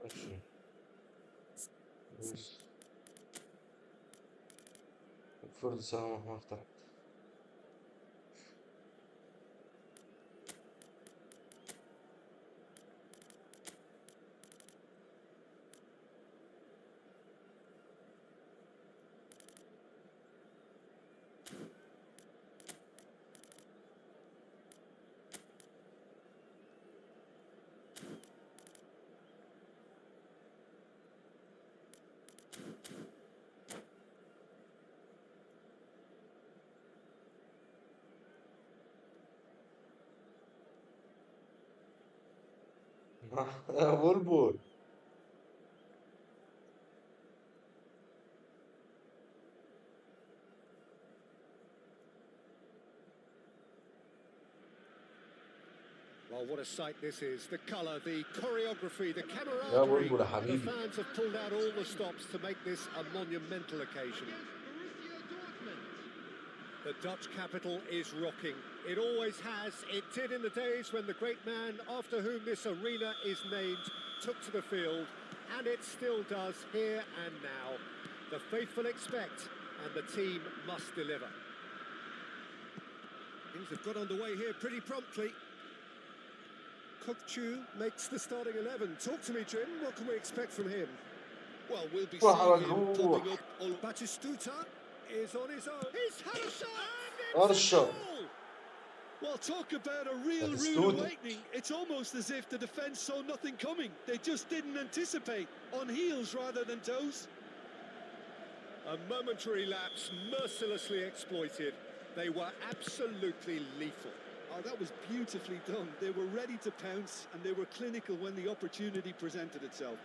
ماشي. بص فرد سلام أحمر تحت. بلبل. Well, what a sight this is. The colour, the choreography, the يا camaraderie. بلبل يا The حبيبي. fans have pulled out all the stops to make this a monumental occasion. The Dutch capital is rocking. It always has. It did in the days when the great man after whom this arena is named took to the field, and it still does here and now. The faithful expect, and the team must deliver. Things have got underway here pretty promptly. Chu makes the starting 11. Talk to me, Jim. What can we expect from him? Well, we'll be seeing him popping up. Batistuta is on his own. He's had a shot! أرشا. Well, talk about a real rude Batistuta. awakening. It's almost as if the defence saw nothing coming. They just didn't anticipate. On heels rather than toes. A momentary lapse mercilessly exploited. They were absolutely lethal. Oh, that was beautifully done. They were ready to pounce and they were clinical when the opportunity presented itself.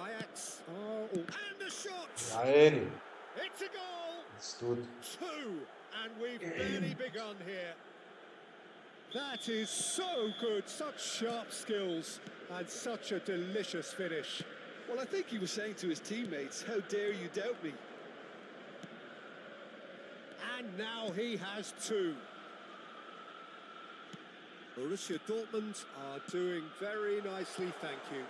Ajax. Oh, and the shot! عيني. It's a goal! باتيستوتا. Two, and we've barely begun here. That is so good, such sharp skills, and such a delicious finish. Well, I think he was saying to his teammates, how dare you doubt me? And now he has two. Borussia Dortmund are doing very nicely, thank you.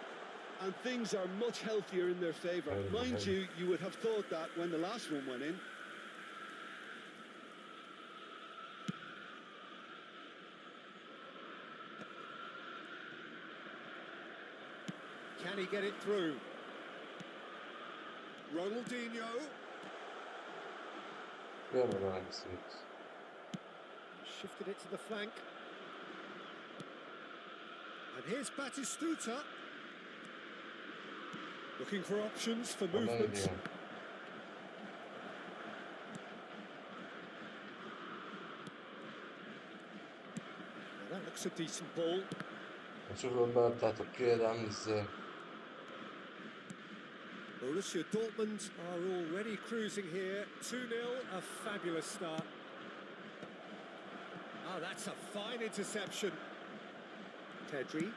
And things are much healthier in their favour. Mind you, you would have thought that when the last one went in. Can he get it through? Ronaldinho. يلا بقى نسيت. Shifted it to the flank. And here's Batistuta. Looking for options for movement. والله Well, that looks a decent ball. نشوف الواد بقى بتاع تركيا ده عامل ازاي. Borussia Dortmund are already cruising here. 2-0, a fabulous start. Oh, that's a fine interception. Pedri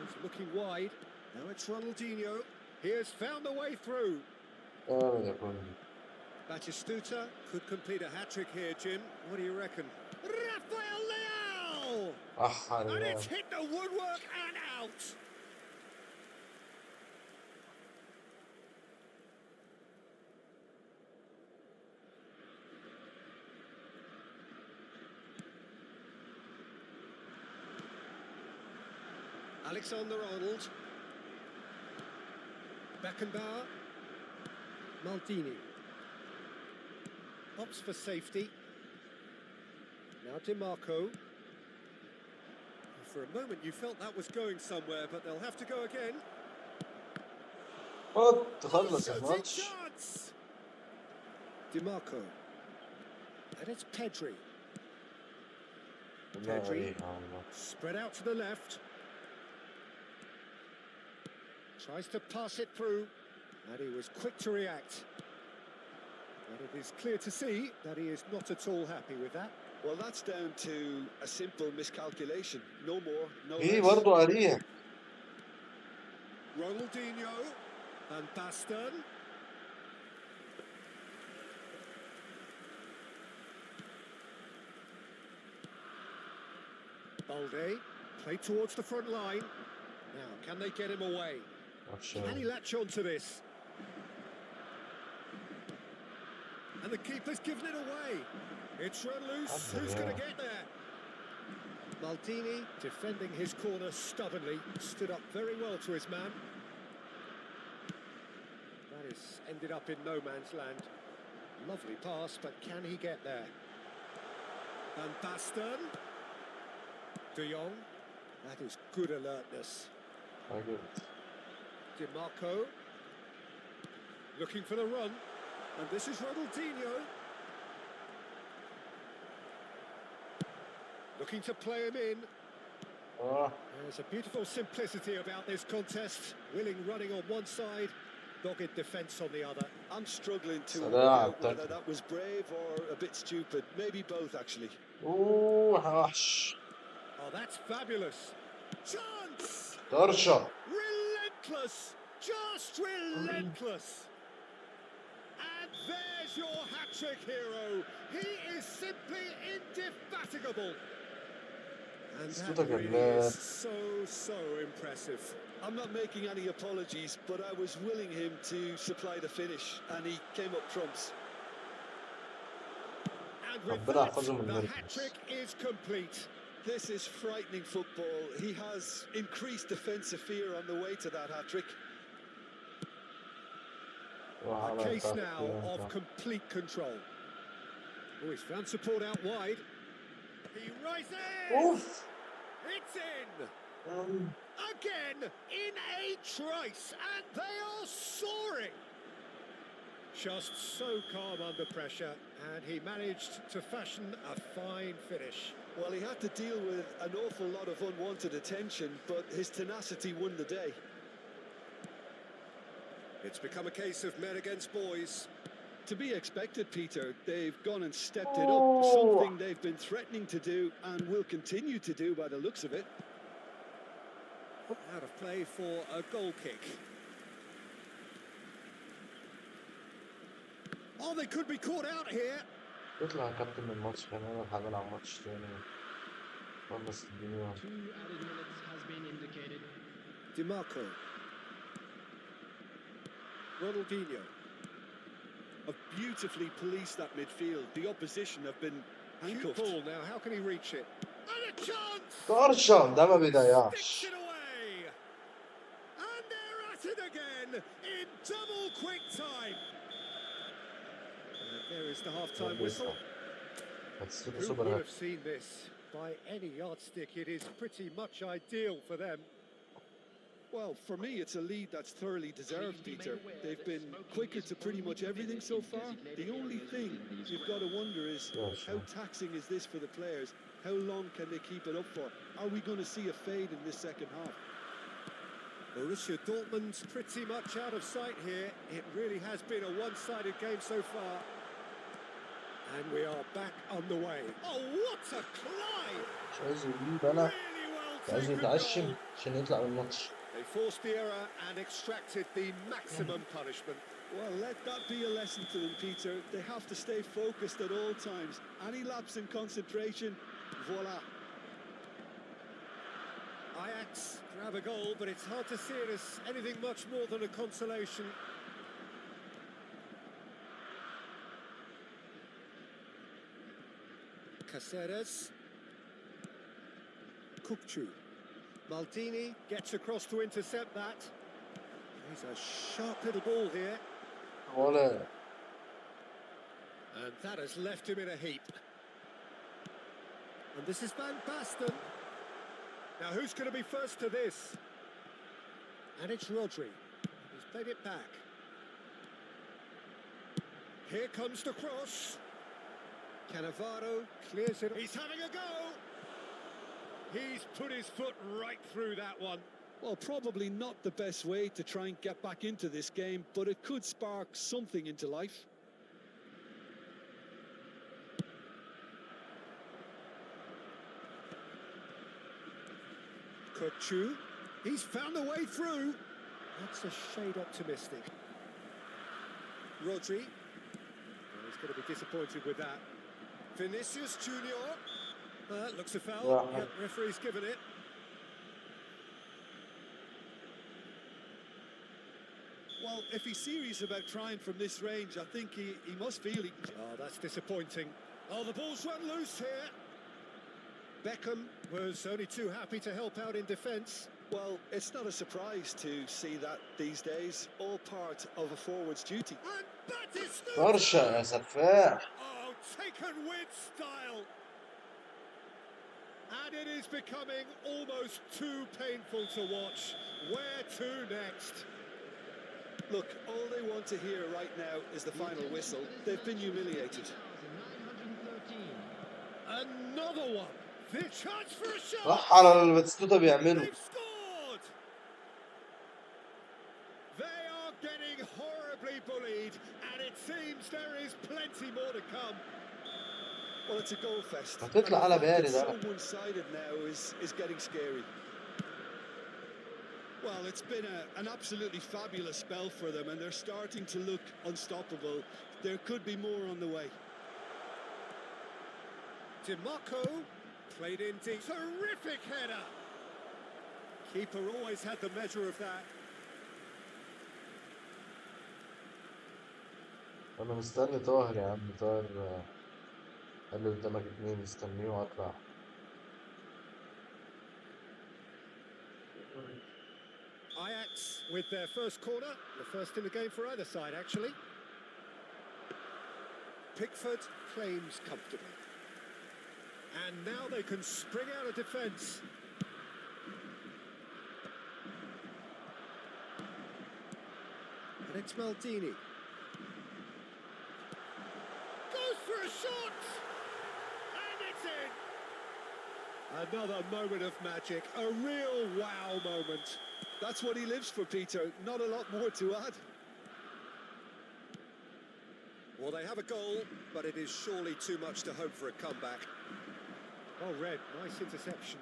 is looking wide. Now it's Ronaldinho. He has found the way through. يا كل. Batistuta could complete a hat-trick here, Jim. What do you reckon? Rafael Leao! And it's hit the woodwork and out. Alexander-Arnold. Beckenbauer. Maldini. Opts for safety. Now DiMarco. For a moment you felt that was going somewhere, but they'll have to go again. تخلص الماتش. DiMarco. And it's Pedri. Pedri. Spread out to the left. Tries to pass it through. And he was quick to react. But it is clear to see that he is not at all happy with that. Well, that's down to a simple miscalculation. No more, no less. إيه برضو قريح. Ronaldinho and Baston. Balde played towards the front line. Now, can they get him away? وحشة Can he latch on to this? And the keeper's given it away. It's run loose. Who's going to get there? Maldini, defending his corner stubbornly, stood up very well to his man. That has ended up in no man's land. Lovely pass, but can he get there? Van Basten. De Jong. That is good alertness. عجبت. DiMarco. Looking for the run. And this is Ronaldinho. Looking to play him in. There's a beautiful simplicity about this contest. Willing running on one side, dogged defence on the other. I'm struggling to So work out that- whether that was brave or a bit stupid. Maybe both, actually. وحش. Oh, that's fabulous. Chance! طرشة. Relentless! Just relentless! And there's your hat-trick hero. He is simply indefatigable. And that صوتك really جمال. is so impressive. I'm not making any apologies, but I was willing him to supply the finish, and he came up trumps. And with ربنا that, يحفظه من the المركز. hat-trick is complete. This is frightening football. He has increased defensive fear on the way to that hat-trick. A case now of complete control. Oh, he's found support out wide. He rises! Oof. It's in! Again, in a trice, and they are soaring! Just so calm under pressure, and he managed to fashion a fine finish. Well, he had to deal with an awful lot of unwanted attention, but his tenacity won the day. It's become a case of men against boys. To be expected, Peter. They've gone and stepped it up, something they've been threatening to do and will continue to do by the looks of it. Out of play for a goal kick. Oh, they could be caught out here. اطلع يا كابتن من الماتش، خلينا نلعب حاجة على الماتش تاني. خلص الدنيا. 2 added minutes has been indicated. DiMarco. Ronaldinho. Have beautifully policed that midfield. The opposition have been Cute handcuffed. ball now, how can he reach it? And a chance! طرشة. ده ما Sticks بيضيعش. it away! And they're at it again in double quick time. And there is the half-time whistle. بس Who سوبر would هات. have seen this? By any yardstick, it is pretty much ideal for them. Well, for me, it's a lead that's thoroughly deserved, Peter. They've been quicker to pretty much everything so far. The only thing you've got to wonder is how taxing is this for the players? How long can they keep it up for? Are we going to see a fade in this second half? Borussia Dortmund's pretty much out of sight here. It really has been a one-sided game so far. And we are back on the way. Oh, what a climb! مش عايز يجيب أنا. Really well عايز taken يتعشم goal. عشان يطلع من الماتش. They forced the error and extracted the maximum punishment. Well, let that be a lesson to them, Peter. They have to stay focused at all times. Any lapse in concentration, voila. Ajax grab a goal, but it's hard to see it as anything much more than a consolation. Caceres. Kukçu. Maldini gets across to intercept that. He's a sharp little ball here. ولا And that has left him in a heap. And this is Van Basten. Now who's going to be first to this? And it's Rodri. He's played it back. Here comes the cross. Cannavaro clears it. He's having a go. He's put his foot right through that one. Well, probably not the best way to try and get back into this game, but it could spark something into life. Kukçu. He's found a way through. That's a shade optimistic. Rodri. Well, he's going to be disappointed with that. Vinicius Junior. Looks a foul. Yeah. Yep, referee's given it. Well, if he's serious about trying from this range, I think he must feel he... Oh, that's disappointing. Oh, the ball's run loose here. Beckham was only too happy to help out in defence. Well, it's not a surprise to see that these days, all part of a forward's duty. And Batistuta! طرشة يا سفاح. Oh, taken with style. And it is becoming almost too painful to watch. Where to next? Look, all they want to hear right now is the final whistle. They've been humiliated. 913. Another one. The chance for a shot. راح على الباتستوتا بيعملوا. They've scored. They are getting horribly bullied, and it seems there is plenty more to come. Well, it's a goal fest. هتطلع على بارد. It's so one-sided now is getting scary. Well, it's been an absolutely fabulous spell for them, and they're starting to look unstoppable. There could be more on the way. DiMarco played in deep. Terrific header. Keeper always had the measure of that. أنا مستني طاهر يا عم. طاهر قال لي قدامك 2 مستنيه وهطلع. Ajax with their first corner, the first in the game for either side, actually. Pickford claims comfortably. And now they can spring out of defence. And it's Maldini. Goes for a shot! And it's in! Another moment of magic, a real wow moment. That's what he lives for, Peter. Not a lot more to add. Well, they have a goal, but it is surely too much to hope for a comeback. Oh, Red, nice interception.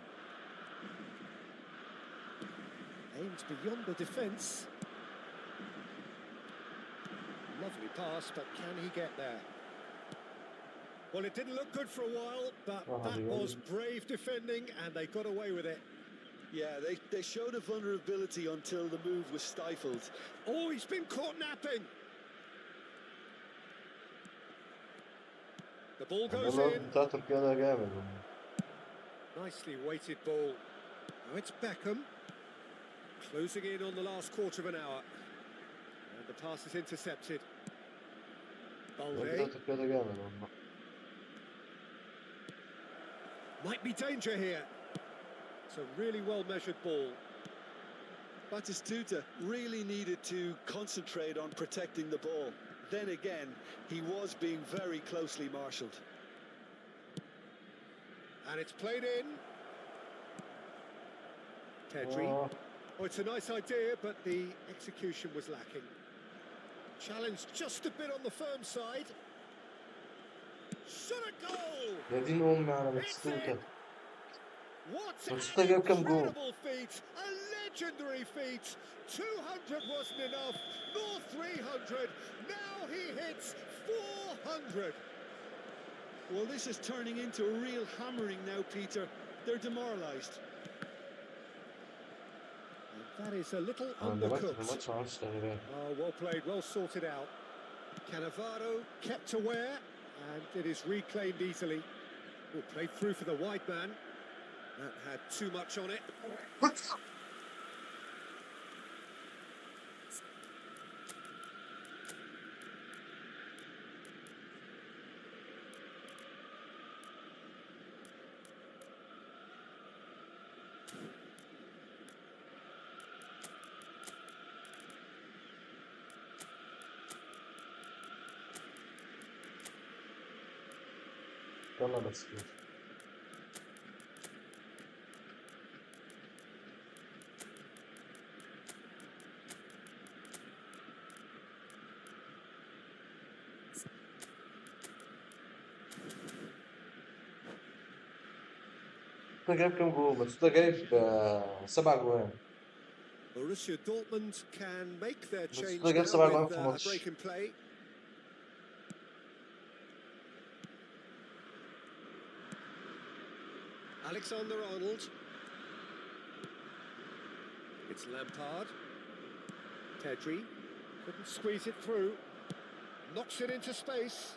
Aimed beyond the defence. Lovely pass, but can he get there? Well, it didn't look good for a while, but that was brave defending, and they got away with it. Yeah, they showed a vulnerability until the move was stifled. Oh, he's been caught napping. The ball goes in. بتاع تركيا ده جامد. Nicely weighted ball. Now it's Beckham. Closing in on the last quarter of an hour. And the pass is intercepted. بتاع Balde. تركيا ده جامد والله. Might be danger here. It's a really well-measured ball. Batistuta really needed to concentrate on protecting the ball. Then again, he was being very closely marshalled. And it's played in. Pedri. Oh, it's a nice idea, but the execution was lacking. Challenged just a bit on the firm side. Shot a goal! يا دين أمي على It's in. باتستوتا. What باتستوتا an جاب كام جول؟ incredible feat, a legendary feat. 200 wasn't enough, nor 300. Now he hits 400. Well, this is turning into a real hammering now, Peter. They're demoralised. And that is a little أنا دلوقتي في undercooked. الماتش معرفش تغييرات. Oh, well played, well sorted out. Cannavaro kept aware, and it is reclaimed easily. Well, played through for the wide man. That had too much on it. يلا باتستوتا. جايب كام جول؟ باتستوتا جايب 7 جوان. Borussia Dortmund can make their change ده جاب now 7 جوان with في a الماتش. break in play. Alexander-Arnold. It's Lampard. Pedri. Couldn't squeeze it through. Knocks it into space.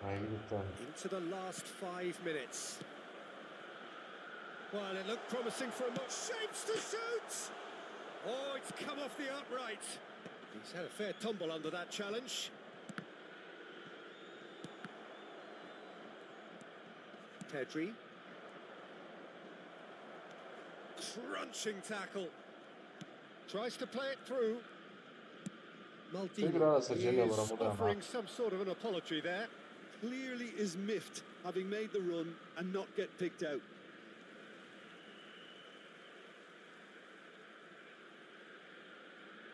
Into the last 5 minutes. Well, it looked promising for a moment. Shapes to shoot! Oh, it's come off the upright. He's had a fair tumble under that challenge. Pedri. Crunching tackle. Tries to play it through. Maldini is offering some sort of an apology there. Clearly is miffed, having made the run and not get picked out.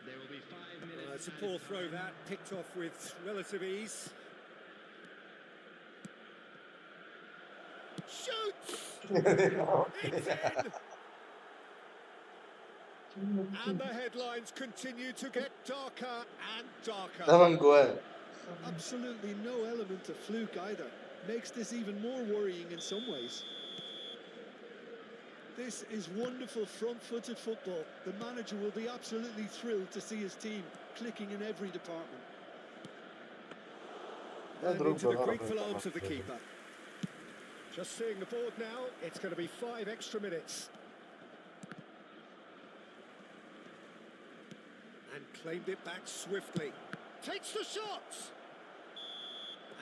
There will be 5 minutes. It's a poor throw that, picked off with relative ease. Shoots! It's in! And the headlines continue to get darker and darker. Absolutely no element of fluke either. Makes this even more worrying in some ways. This is wonderful front-footed football. The manager will be absolutely thrilled to see his team clicking in every department. And into the grateful arms of the keeper. Just seeing the board now, it's going to be 5 extra minutes. And claimed it back swiftly. Takes the shot!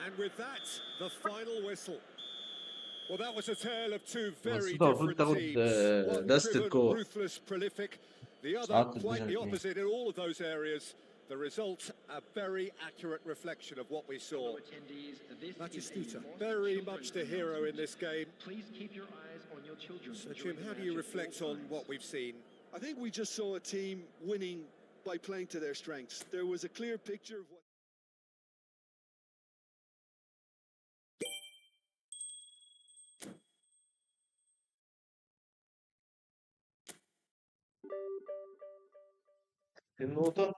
And with that, the final whistle. Well, that was a tale of two very different teams. One driven, ruthless, prolific. The other quite the opposite in all of those areas. The result, a very accurate reflection of what we saw. Batistuta, very much the hero in this game. Please keep your eyes on your children. So, Jim, how do you reflect on what we've seen? I think we just saw a team winning by playing to their strengths. There was a clear picture of what... Tenuto.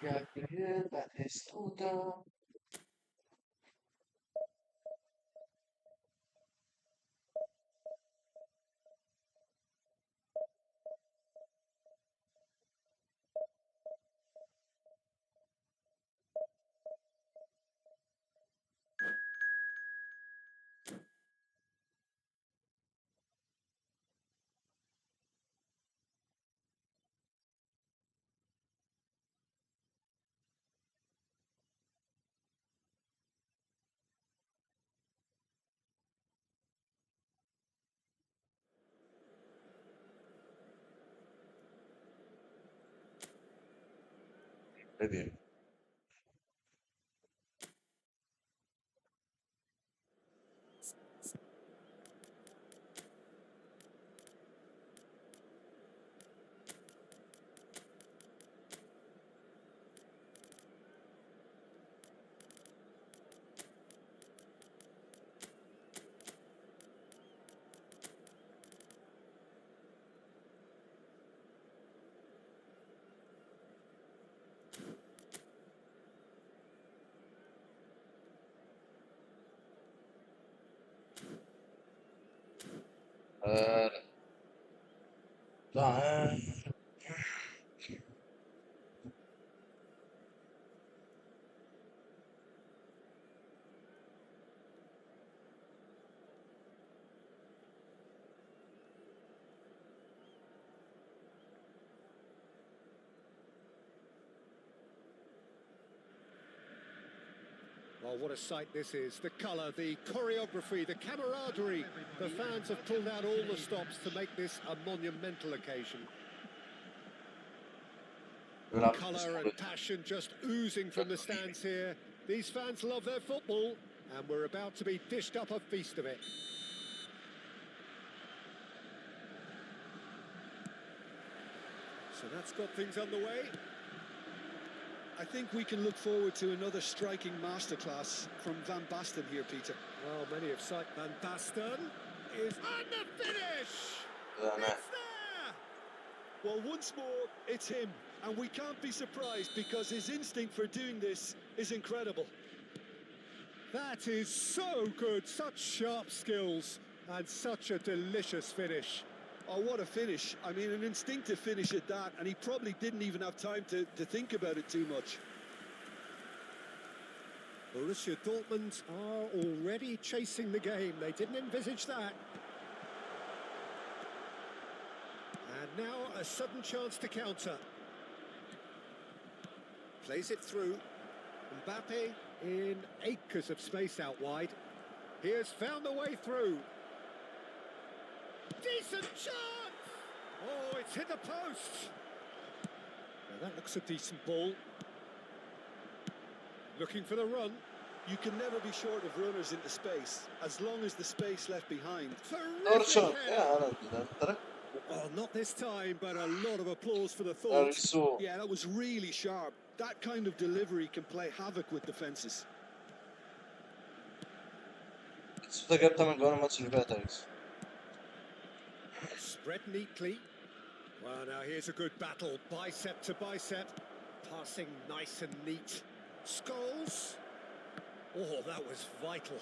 Gabriel Batistuta. Vedi. Dai. Oh, what a sight this is. The colour, the choreography, the camaraderie. The fans have pulled out all the stops to make this a monumental occasion. Colour and passion just oozing from the stands here. These fans love their football, and we're about to be dished up a feast of it. So that's got things underway. I think we can look forward to another striking masterclass from Van Basten here, Peter. Well, many have cited Van Basten is on the finish! It's there! Well, once more, it's him. And we can't be surprised because his instinct for doing this is incredible. That is so good, such sharp skills and such a delicious finish. Oh, what a finish. I mean, an instinctive finish at that, and he probably didn't even have time to think about it too much. Borussia Dortmund are already chasing the game. They didn't envisage that. And now a sudden chance to counter. Plays it through. Mbappe in acres of space out wide. He has found the way through. Decent chance! Oh, it's hit the post. Now that looks a decent ball. Looking for the run. You can never be short of runners into space, as long as the space left behind. Terrific header. Well, not this time, but a lot of applause for the thoughts. Yeah, that was really sharp. That kind of delivery can play havoc with defenses. Spread neatly. Well, now here's a good battle, bicep to bicep. Passing nice and neat. Scholes. Oh, that was vital.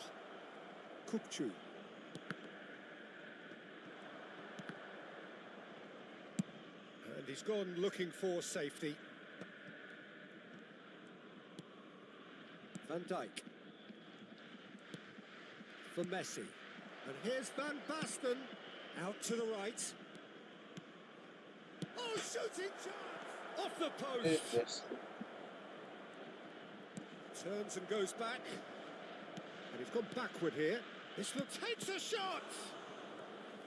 Kukçu. And he's gone looking for safety. Van Dijk. For Messi. And here's Van Basten. Out to the right. Oh, shooting chance! Off the post! Yes. Turns and goes back. And he's gone backward here. This looks, takes a shot!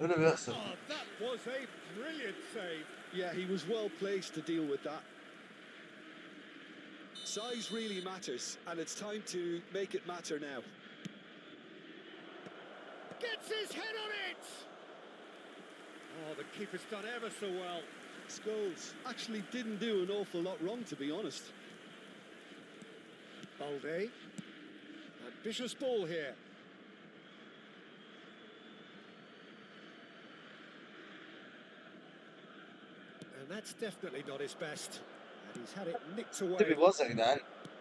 Oh, that was a brilliant save. Yeah, he was well placed to deal with that. Size really matters, and it's time to make it matter now. Gets his head on it! Oh, the keeper's done ever so well. Scholes actually didn't do an awful lot wrong, to be honest. Balde. Ambitious ball here. And that's definitely not his best. And he's had it nicked away.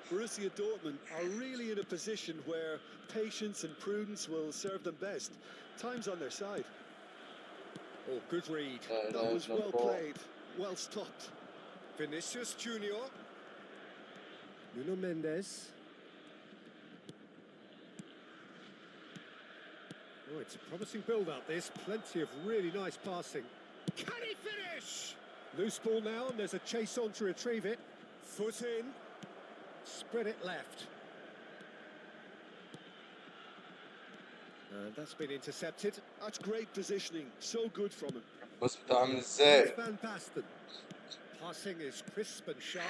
Borussia Dortmund are really in a position where patience and prudence will serve them best. Time's on their side. Oh, good read. That was well played, well stopped. Vinicius Junior. Nuno Mendes. Oh, it's a promising build-up, this. Plenty of really nice passing. Can he finish? Loose ball now, and there's a chase on to retrieve it. Foot in. Spread it left. And that's been intercepted. That's great positioning. So good from him. Van Basten. Passing is crisp and sharp.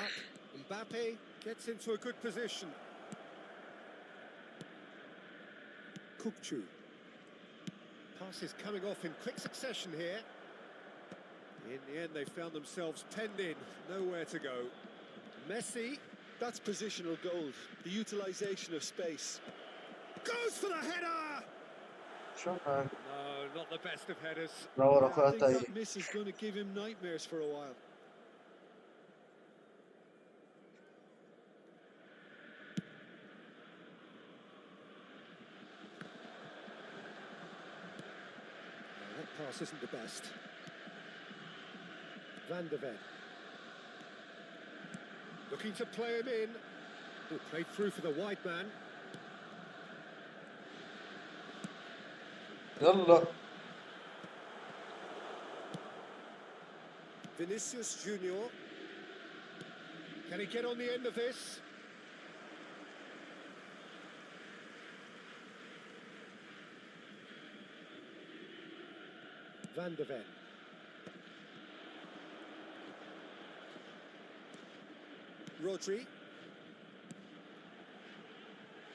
Mbappe gets into a good position. Kukçu. Passes coming off in quick succession here. In the end, they found themselves penned in. Nowhere to go. Messi. That's positional gold. The utilisation of space. Goes for the header! No, not the best of headers. I think that miss is going to give him nightmares for a while. That pass isn't the best. Van der Ven. Looking to play him in. Oh, played through for the wide man. Vinicius Junior. Can he get on the end of this? Van der Ven. Rodri.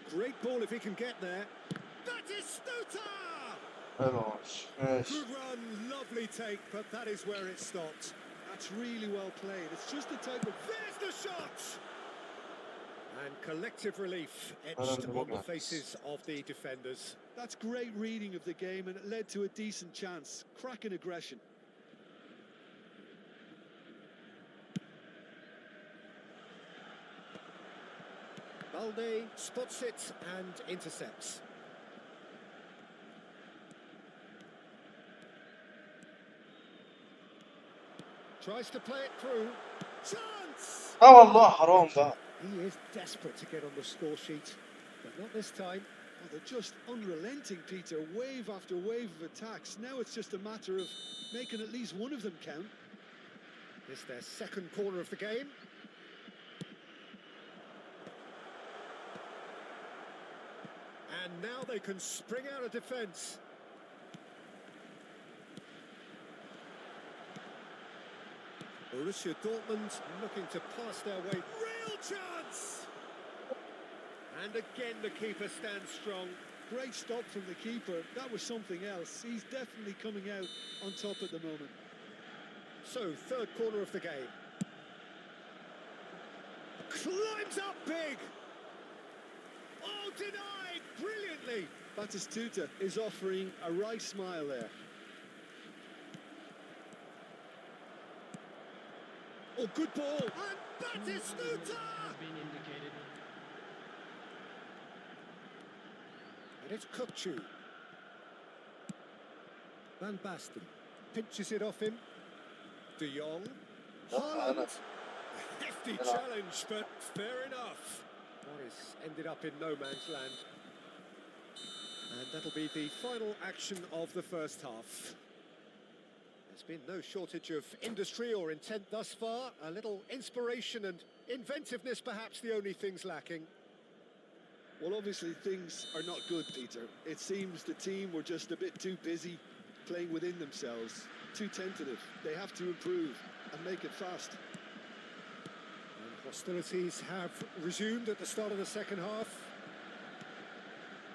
Great ball if he can get there. That is Stuta! Good run, lovely take, but that is where it stopped. That's really well played. It's just the type of... There's the shot! And collective relief etched on the faces of the defenders. That's great reading of the game, and it led to a decent chance. Cracking aggression. Balde spots it and intercepts. Tries to play it through. Chance! اه والله حرام بقى. He is desperate to get on the score sheet, but not this time. Oh, they're just unrelenting, Peter. Wave after wave of attacks. Now it's just a matter of making at least one of them count. It's their second corner of the game. And now they can spring out of defence. Borussia Dortmund looking to pass their way. Real chance! And again the keeper stands strong. Great stop from the keeper. That was something else. He's definitely coming out on top at the moment. So, third corner of the game. Climbs up big! Oh, denied brilliantly! Batistuta is offering a right smile there. Oh, good ball! And Batistuta! Has been indicated. And it's Kukcu. Van Basten pinches it off him. De Jong. Haaland. A hefty challenge, but fair enough. What is ended up in no man's land. And that'll be the final action of the first half. There's been no shortage of industry or intent thus far. A little inspiration and inventiveness, perhaps the only things lacking. Well, obviously things are not good, Peter. It seems the team were just a bit too busy playing within themselves, too tentative. They have to improve and make it fast. And hostilities have resumed at the start of the second half.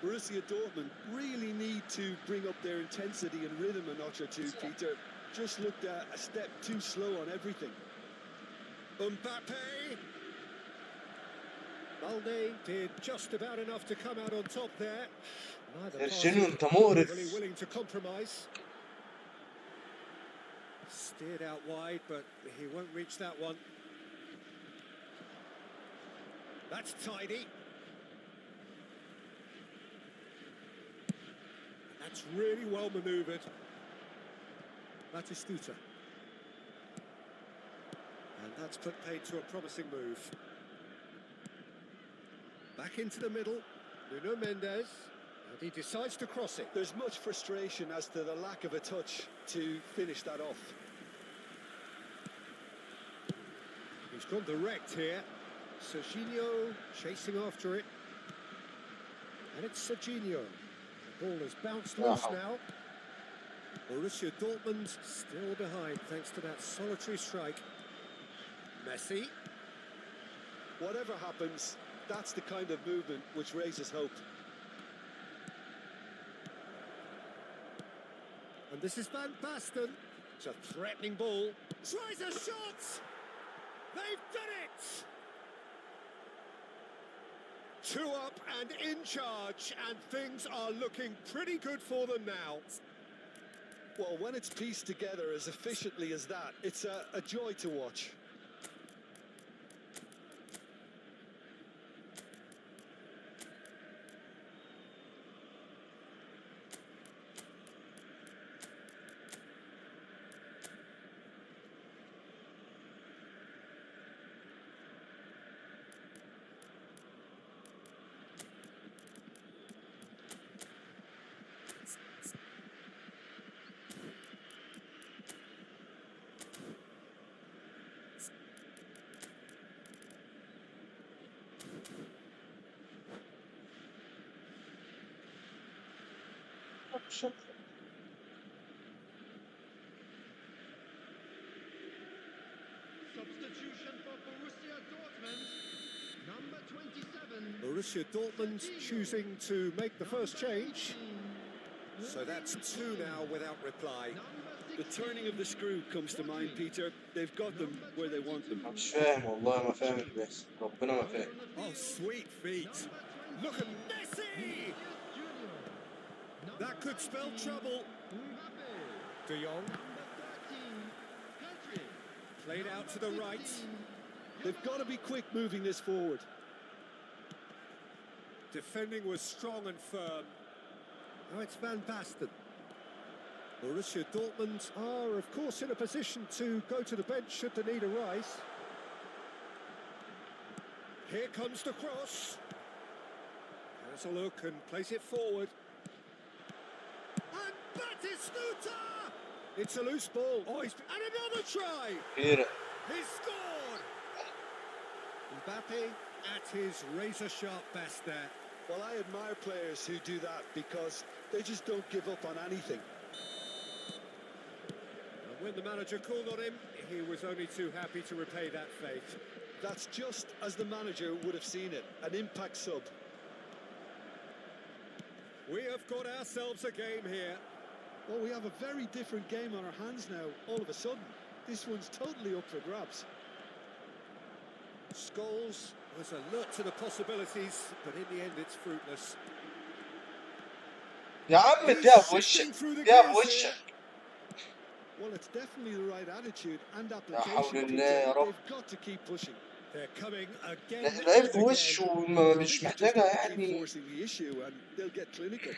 Borussia Dortmund really need to bring up their intensity and rhythm a notch or two, Peter. Just looked at a step too slow on everything. Mbappe. Balde did just about enough to come out on top there. Neither ارجنوا party انت مقرف. really willing to compromise. Steered out wide, but he won't reach that one. That's tidy. That's really well manoeuvred. Batistuta. And that's put paid to a promising move. Back into the middle, Nuno Mendes, and he decides to cross it. There's much frustration as to the lack of a touch to finish that off. He's gone direct here. Serginho chasing after it. And it's Serginho. The ball has bounced loose now. Borussia Dortmund still behind thanks to that solitary strike. Messi. Whatever happens, that's the kind of movement which raises hope. And this is Van Basten. It's a threatening ball. Tries a shot! They've done it! 2 up and in charge, and things are looking pretty good for them now. Well, when it's pieced together as efficiently as that, it's a joy to watch. Substitution for Borussia Dortmund. Number 27. Borussia Dortmund choosing to make the first change. So that's 2 now without reply. The turning of the screw comes to mind, Peter. They've got them where they want them. مش فاهم والله ما فاهم بس ربنا ما فاهم. Oh, sweet feet. Look at Messi! That could spell trouble. De Jong. Played out to the right. They've got to be quick moving this forward. Defending was strong and firm. Now it's Van Basten. Borussia Dortmund are, of course, in a position to go to the bench should the need arise. Here comes the cross. Has a look and place it forward. And Batistuta! It's a loose ball. Oh, and another try! كبيرة. He scored! Mbappe at his razor-sharp best there. Well, I admire players who do that because they just don't give up on anything. And when the manager called on him, he was only too happy to repay that faith. That's just as the manager would have seen it, an impact sub. We have got ourselves a game here. Well, we have a very different game on our hands now, all of a sudden. This one's totally up for grabs. Scholes was alert to the possibilities, but in the end it's fruitless. يا عم He's اديها sifting بوشك through the اديها gears بوشك. here. Well, it's definitely the right attitude and حول application. الله يا رب. They've got to keep pushing. They're coming again لعيب and في وش again. ومش They just محتاجة have to keep يعني. forcing the issue and they'll get clinical.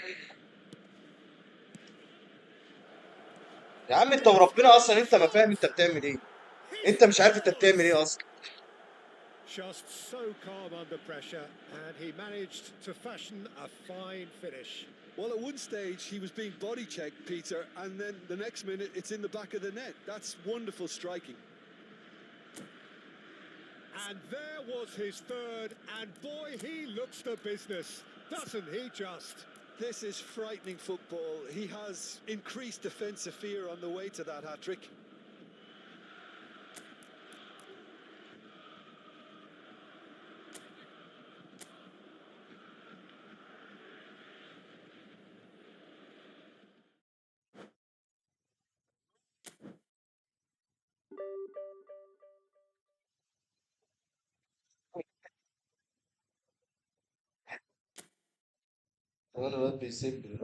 يا عم انت وربنا اصلا انت ما فاهم انت بتعمل ايه. انت مش عارف انت بتعمل ايه اصلا. Just so calm under pressure, and he managed to fashion a fine finish. Well, at one stage he was being body checked, Peter, and then the next minute it's in the back of the net. That's wonderful striking. And there was his third, and boy, he looks the business, doesn't he just? This is frightening football. He has increased defensive fear on the way to that hat-trick. انا الواد بيسيبني.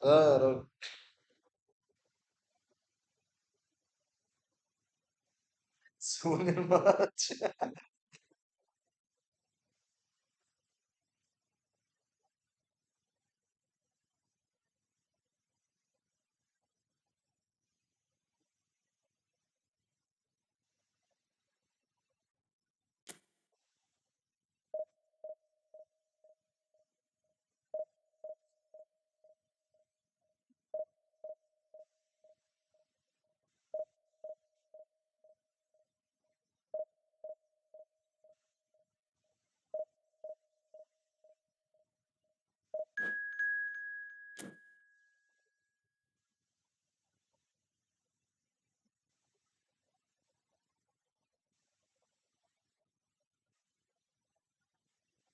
اه يا راجل. سوني الماتش.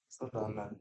صلى على النبي.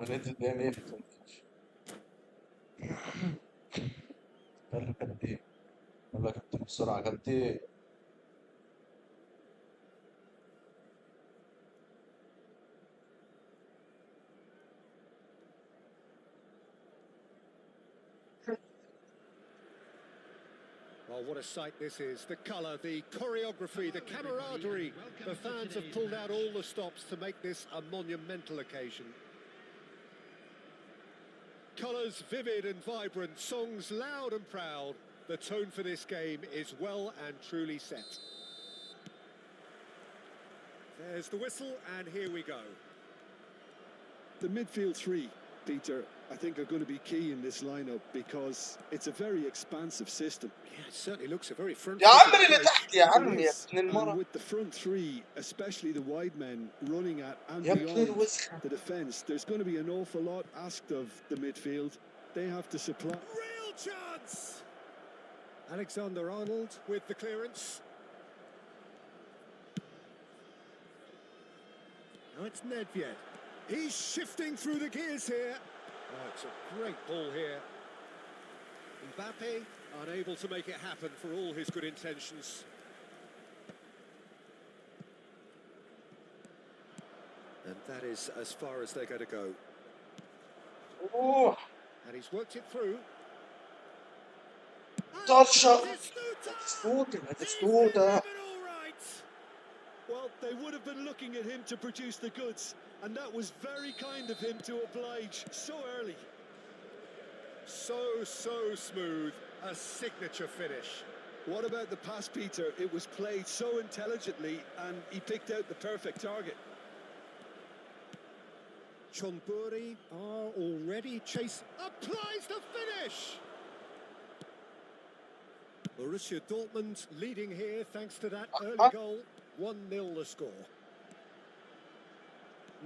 وننزل بيعمل ايه في التنفيذ؟ قال له كابتن. قال له يا كابتن بسرعة يا كابتن. Oh, what a sight this is. The colour, the choreography, the camaraderie. The fans have pulled out all the stops to make this a monumental occasion. Colours vivid and vibrant, songs loud and proud. The tone for this game is well and truly set. There's the whistle, and here we go. The midfield three, Peter, I think are going to be key in this lineup because it's a very expansive system. Yeah, it certainly looks a very front. يا عم اللي تحت يا عم It يا is, ابن and المرة with the front three, especially the wide men running at and يا ابن beyond الوسخة. the defence, there's going to be an awful lot asked of the midfield. They have to supply. Real chance! Alexander-Arnold with the clearance. Now it's Nedved. He's shifting through the gears here. Oh, it's a great ball here. Mbappe unable to make it happen for all his good intentions. And that is as far as they're going to go. اوه And he's worked it through. طرشة. Batistuta! باتيستوتا. Well, they would have been looking at him to produce the goods, and that was very kind of him to oblige so early. So smooth. A signature finish. What about the pass, Peter? It was played so intelligently, and he picked out the perfect target. Chonburi are already chasing. Applies the finish! Borussia Dortmund leading here thanks to that early goal. 1-0 the score.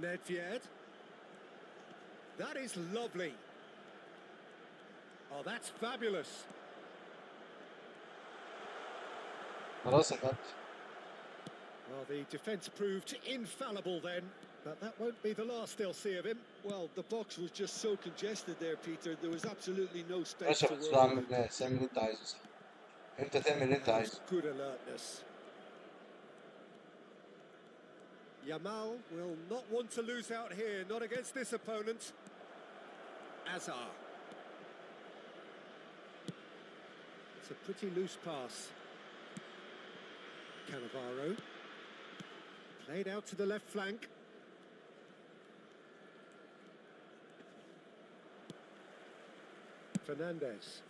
Nedved. That is lovely. Oh, that's fabulous. خلاص يا كابتن. Well, the defence proved infallible then, but that won't be the last they'll see of him. Well, the box was just so congested there, Peter. There was absolutely no space ماشي to بس work. اعمل الناس اعمل اللي انت عايزه صح. انت تعمل اللي انت عايزه. Good alertness. Yamal will not want to lose out here, not against this opponent. Azar. It's a pretty loose pass. Cannavaro. Played out to the left flank. Fernandez.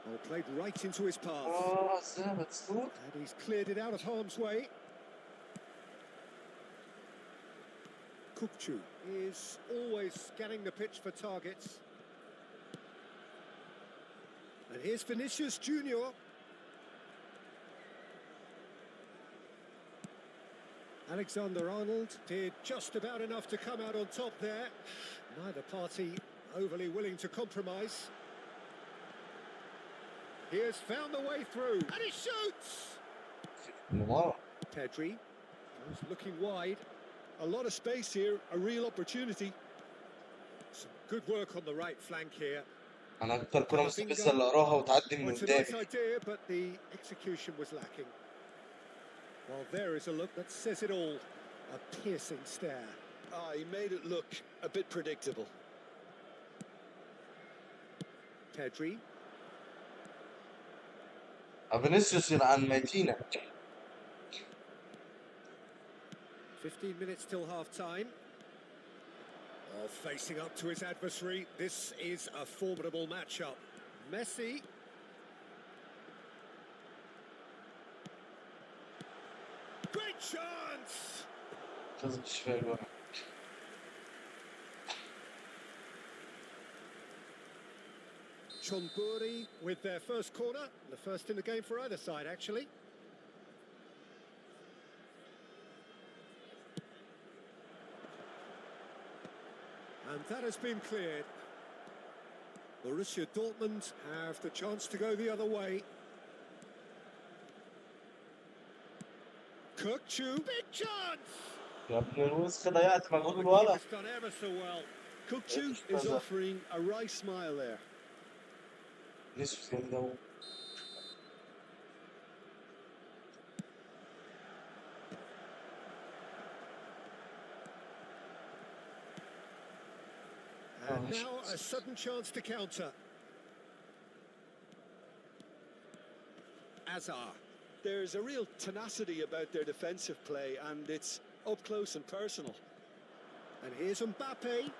Oh, played right into his path. اه ازاي باتيستوتا. And he's cleared it out of harm's way. Kukcu is always scanning the pitch for targets. And here's Vinicius Junior. Alexander-Arnold did just about enough to come out on top there. Neither party overly willing to compromise. He has found the way through, and he shoots! المباراة. Pedri goes looking wide. A lot of space here, a real opportunity. Some good work on the right flank here. انا اكتر كرة مستفزة اللي اقراها وتعدي من Well, it's a nice قدامي. idea, but the execution was lacking. Well, there is a look that says it all. A piercing stare. He made it look a bit predictable. Pedri. فينيسيوس عن ميتينا. 15 minutes till half-time. Oh, facing up to his adversary. This is a formidable matchup. Messi. Great chance! لازم تشفى الواحد. Chonburi with their first corner. The first in the game for either side, actually. And that has been cleared. Borussia Dortmund have the chance to go the other way. Kukcu, big chance! يا ابن الوسخة ضيعت مجهود الولد. He's done ever so well. Kukcu is offering a wry smile there. فينيسيوس جامد أوي. And now a sudden chance to counter. Azar. There's a real tenacity about their defensive play, and it's up close and personal. And here's Mbappe.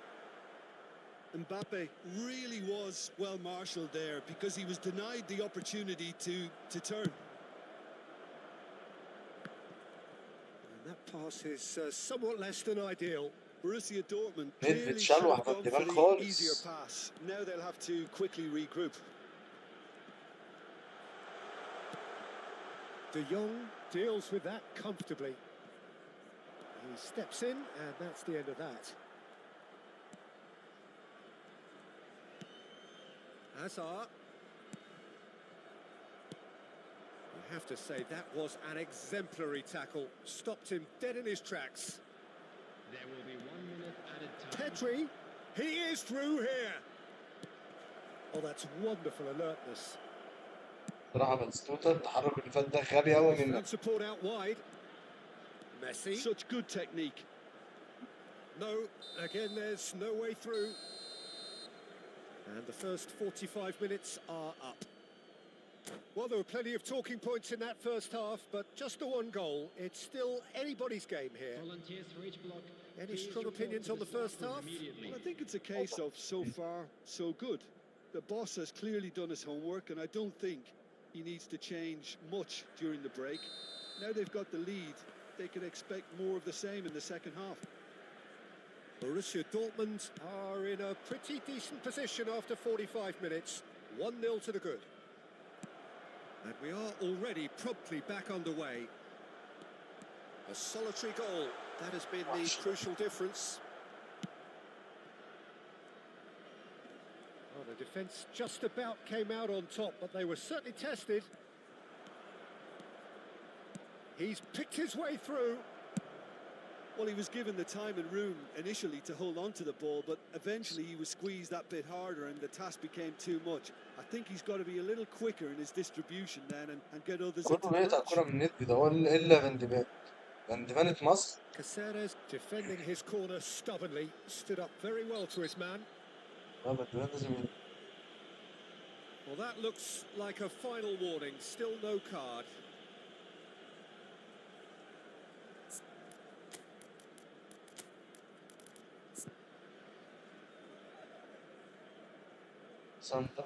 Mbappe really was well marshalled there because he was denied the opportunity to turn. And that pass is somewhat less than ideal. Borussia Dortmund نيدفيد clearly should شالوه have على gone الدماغ for the easier خالص. pass. Now they'll have to quickly regroup. De Jong deals with that comfortably. He steps in, and that's the end of that. Hazard. I have to say that was an exemplary tackle. Stopped him dead in his tracks. There will be 1 minute added time. Pedri, he is through here. Oh, that's wonderful alertness. صراحة بنستوتا التحرك اللي فات ده غبي قوي منه. Found support out wide. Messi. Such good technique. No, again, there's no way through. And the first 45 minutes are up. Well, there were plenty of talking points in that first half, but just the one goal. It's still anybody's game here. Volunteers for each block. Any Please strong report opinions to on the staff first room half? immediately. Well, I think it's a case of so far, so good. The boss has clearly done his homework, and I don't think he needs to change much during the break. Now they've got the lead, they can expect more of the same in the second half. Borussia Dortmund are in a pretty decent position after 45 minutes. 1-0 to the good. And we are already promptly back underway. A solitary goal. That has been the crucial difference. Well, the defence just about came out on top, but they were certainly tested. He's picked his way through. Well, he was given the time and room initially to hold on to the ball, but eventually he was squeezed that bit harder and the task became too much. I think he's got to be a little quicker in his distribution then and get others into كله the بيقطع match. كرة من نيدفيد هو إلا فانديفان. فانديفان مصر. Caceres defending his corner stubbornly, stood up very well to his man. فانديفان لازم. Well, that looks like a final warning, still no card. سانتا.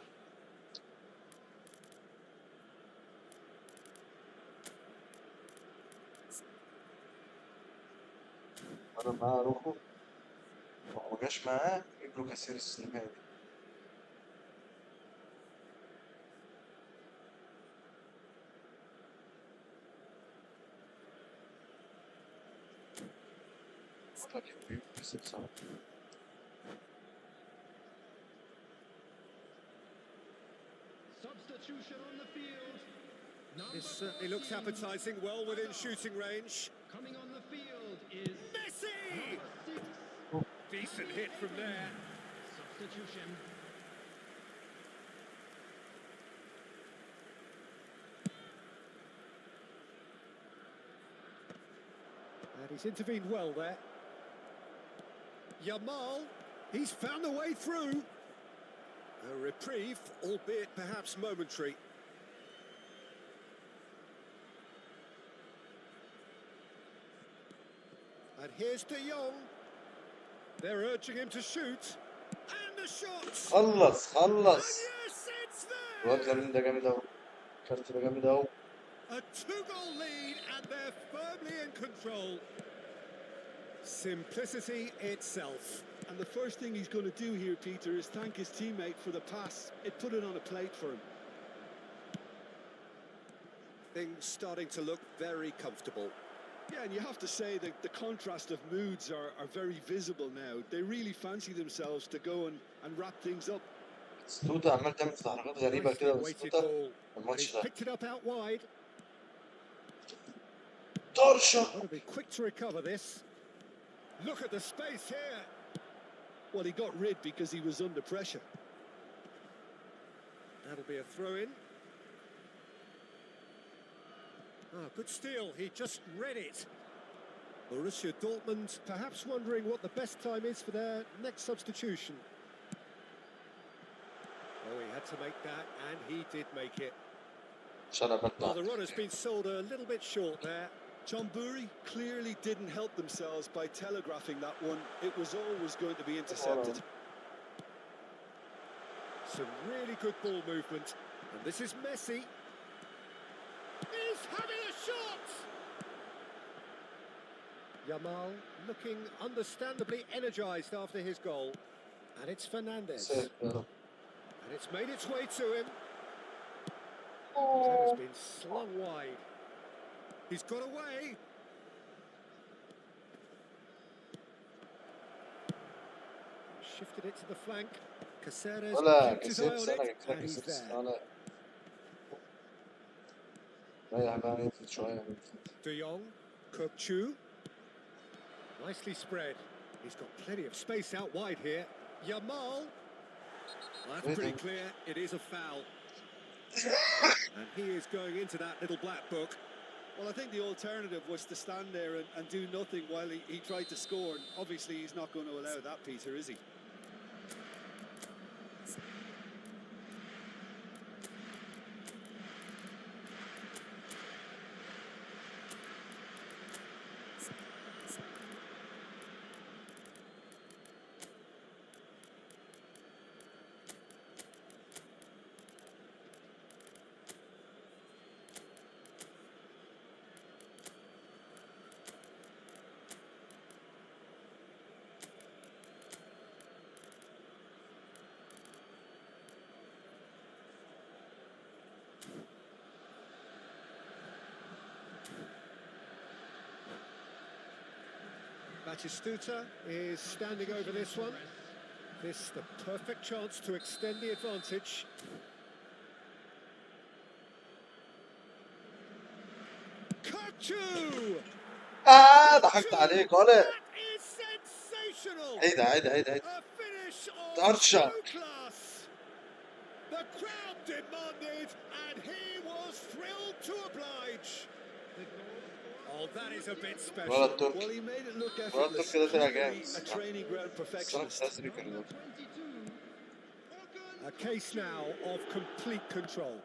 أنا معاه روخو. ما جاش معاه يجيب له كاسيرس النهائي. Substitution on the field. This certainly looks appetising, well within shooting range. Coming on the field is Messi! number 6. Decent hit from there. Substitution. And he's intervened well there. Yamal, he's found a way through. A reprieve, albeit perhaps momentary. And here's De Jong. They're urging him to shoot. And the shot! خلص And خلص. yes, it's there! الواد لامين ده جامد أوي. كارت ده جامد أوي. A two-goal lead, and they're firmly in control. Simplicity itself. And the first thing he's going to do here, Peter, is thank his teammate for the pass. It put it on a plate for him. Things starting to look very comfortable. Yeah, and you have to say that the contrast of moods are very visible now. They really fancy themselves to go and wrap things up. ستوتا عمال تعمل تحركات غريبة Nicely كده weighted ستوتا ball. And الماتش he's ده. picked it up out wide. طرشة. Got to be quick to recover this. Look at the space here. Well, he got rid because he was under pressure. That'll be a throw-in. Ah, good steal. He just read it. Borussia Dortmund perhaps wondering what the best time is for their next substitution. Oh, he had to make that, and he did make it. Well, the run has been sold a little bit short there. John Burry clearly didn't help themselves by telegraphing that one. It was always going to be intercepted. Some really good ball movement. And this is Messi. He's having a shot! Yamal looking understandably energised after his goal. And it's Fernandez. ساتر يا رب. And it's made its way to him. That has been slung wide. He's got away. Shifted it to the flank. Caceres ولا kept his eye كسبت on سنة it, كفاية and he's كسبت there. أنا ريح بقى ننزل شوية. De Jong, Kökçü. Nicely spread. He's got plenty of space out wide here. Yamal. Well, that's pretty clear. It is a foul. And he is going into that little black book. Well, I think the alternative was to stand there and do nothing while he tried to score. And obviously, he's not going to allow that, Peter, is he? Batistuta is standing over this one. This the perfect chance to extend the advantage. Kökçü! ضحكت عليك ولا That is sensational! عيد عيد عيد عيد. A finish of طرشة. true class. The crowd demanded, and he was thrilled to oblige. Oh, that is a bit ولا special. Well, التركي he made it look ولا effortless. التركي ده طلع Clearly جامد a training ground الصراحة perfectionist. تحس كده. A case now of complete control.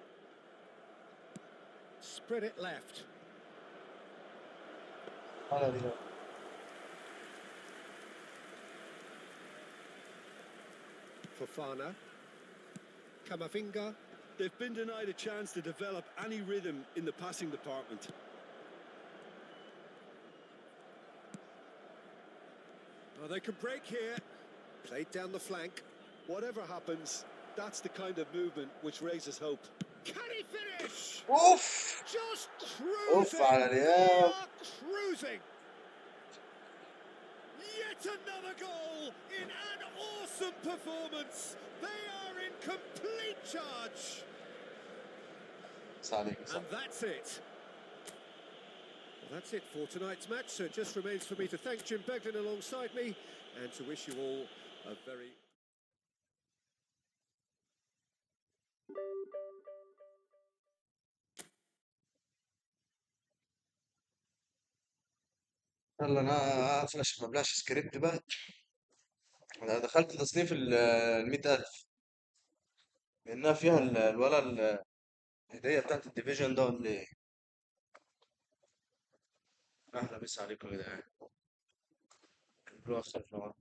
Spread it left. أنا دي Fofana. Camavinga. They've been denied a chance to develop any rhythm in the passing department. Oh, they can break here. Played down the flank. Whatever happens, that's the kind of movement which raises hope. Can he finish? أوف Just أوف cruising. على They ريال. are cruising. Yet another goal in an awesome performance. They are in complete charge. بس عليك صح. And that's it. Well, that's it for tonight's match. So it just remains for me to thank Jim Beglin alongside me and to wish you all a very... يلا أنا هقفل عشان ما بلاش سكريبت بقى. أنا دخلت تصنيف 100,000 لأنها فيها الولا الهدية بتاعت الديفيجن ده ولا إيه؟ أهلا بس عليكم يا جدعان. روح أصلا